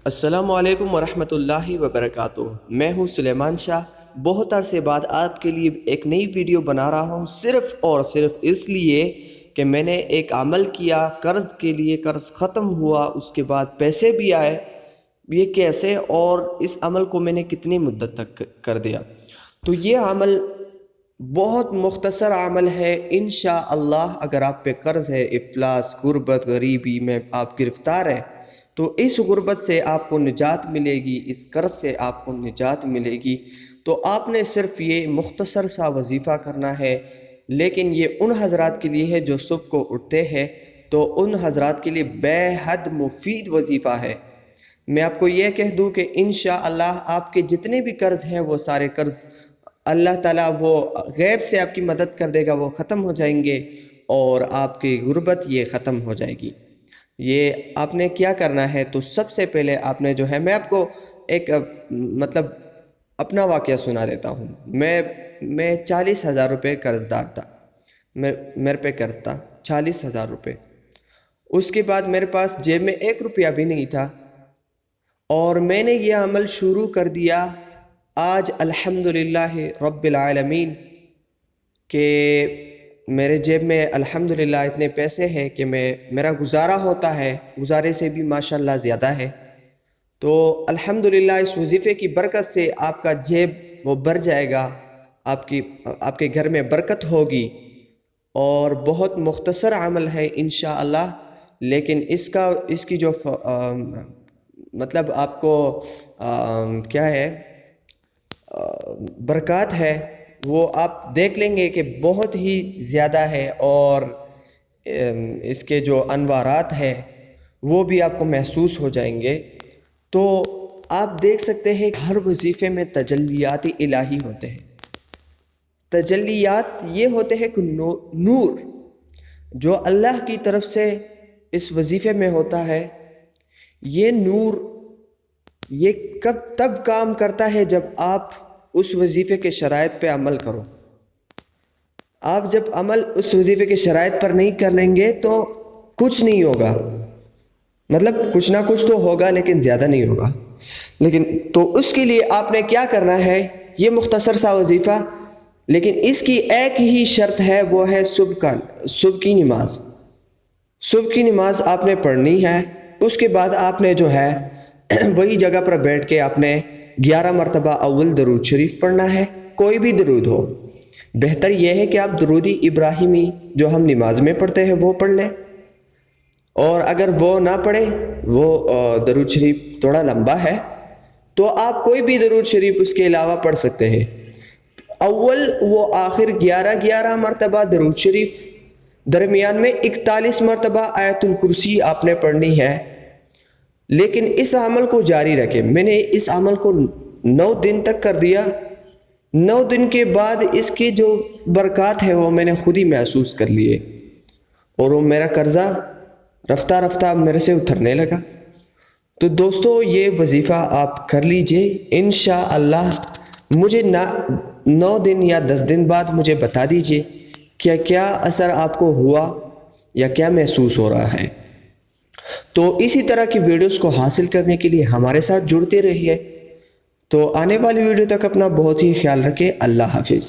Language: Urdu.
السلام علیکم ورحمۃ اللہ وبرکاتہ۔ میں ہوں سلیمان شاہ۔ بہت عرصے بعد آپ کے لیے ایک نئی ویڈیو بنا رہا ہوں، صرف اور صرف اس لیے کہ میں نے ایک عمل کیا، قرض کے لیے، قرض ختم ہوا، اس کے بعد پیسے بھی آئے۔ یہ کیسے اور اس عمل کو میں نے کتنی مدت تک کر دیا؟ تو یہ عمل بہت مختصر عمل ہے انشاءاللہ۔ اگر آپ پہ قرض ہے، افلاس، غربت، غریبی میں آپ گرفتار ہیں، تو اس غربت سے آپ کو نجات ملے گی، اس قرض سے آپ کو نجات ملے گی۔ تو آپ نے صرف یہ مختصر سا وظیفہ کرنا ہے، لیکن یہ ان حضرات کے لیے ہے جو صبح کو اٹھتے ہیں، تو ان حضرات کے لیے بے حد مفید وظیفہ ہے۔ میں آپ کو یہ کہہ دوں کہ انشاءاللہ آپ کے جتنے بھی قرض ہیں وہ سارے قرض اللہ تعالیٰ وہ غیب سے آپ کی مدد کر دے گا، وہ ختم ہو جائیں گے، اور آپ کی غربت یہ ختم ہو جائے گی۔ یہ آپ نے کیا کرنا ہے؟ تو سب سے پہلے آپ نے جو ہے، میں آپ کو ایک اپنا واقعہ سنا دیتا ہوں۔ میں 40,000 روپے قرض دار تھا، میرے پہ قرض تھا 40,000 روپے۔ اس کے بعد میرے پاس جیب میں 1 روپیہ بھی نہیں تھا، اور میں نے یہ عمل شروع کر دیا آج الحمدللہ رب العالمین کہ میرے جیب میں الحمدللہ اتنے پیسے ہیں کہ میرا گزارا ہوتا ہے، گزارے سے بھی ماشاءاللہ زیادہ ہے۔ تو الحمدللہ اس وظیفے کی برکت سے آپ کا جیب وہ بھر جائے گا، آپ کے گھر میں برکت ہوگی، اور بہت مختصر عمل ہے انشاءاللہ، لیکن اس کی جو مطلب آپ کو کیا ہے برکات ہے، وہ آپ دیکھ لیں گے کہ بہت ہی زیادہ ہے، اور اس کے جو انوارات ہیں وہ بھی آپ کو محسوس ہو جائیں گے۔ تو آپ دیکھ سکتے ہیں کہ ہر وظیفے میں تجلیات الہی ہوتے ہیں۔ تجلیات یہ ہوتے ہیں کہ نور جو اللہ کی طرف سے اس وظیفے میں ہوتا ہے، یہ نور یہ تب کام کرتا ہے جب آپ اس وظیفے کے شرائط پہ عمل کرو۔ آپ جب عمل اس وظیفے کے شرائط پر نہیں کر لیں گے تو کچھ نہیں ہوگا، مطلب کچھ نہ کچھ تو ہوگا لیکن زیادہ نہیں ہوگا۔ لیکن تو اس کے لیے آپ نے کیا کرنا ہے؟ یہ مختصر سا وظیفہ، لیکن اس کی ایک ہی شرط ہے، وہ ہے صبح کی نماز۔ صبح کی نماز آپ نے پڑھنی ہے۔ اس کے بعد آپ نے جو ہے وہی جگہ پر بیٹھ کے آپ نے 11 مرتبہ اول درود شریف پڑھنا ہے، کوئی بھی درود ہو۔ بہتر یہ ہے کہ آپ درود ابراہیمی جو ہم نماز میں پڑھتے ہیں وہ پڑھ لیں، اور اگر وہ نہ پڑھے، وہ درود شریف تھوڑا لمبا ہے، تو آپ کوئی بھی درود شریف اس کے علاوہ پڑھ سکتے ہیں۔ اول و آخر 11 مرتبہ درود شریف، درمیان میں 41 مرتبہ آیت الکرسی آپ نے پڑھنی ہے۔ لیکن اس عمل کو جاری رکھیں۔ میں نے اس عمل کو 9 دن تک کر دیا۔ 9 دن کے بعد اس کی جو برکات ہے وہ میں نے خود ہی محسوس کر لیے، اور وہ میرا قرضہ رفتہ رفتہ میرے سے اترنے لگا۔ تو دوستو، یہ وظیفہ آپ کر لیجئے انشاءاللہ۔ مجھے 9 دن یا 10 دن بعد مجھے بتا دیجئے کہ کیا اثر آپ کو ہوا یا کیا محسوس ہو رہا ہے۔ تو اسی طرح کی ویڈیوز کو حاصل کرنے کے لیے ہمارے ساتھ جڑتے رہیے۔ تو آنے والی ویڈیو تک اپنا بہت ہی خیال رکھیں۔ اللہ حافظ۔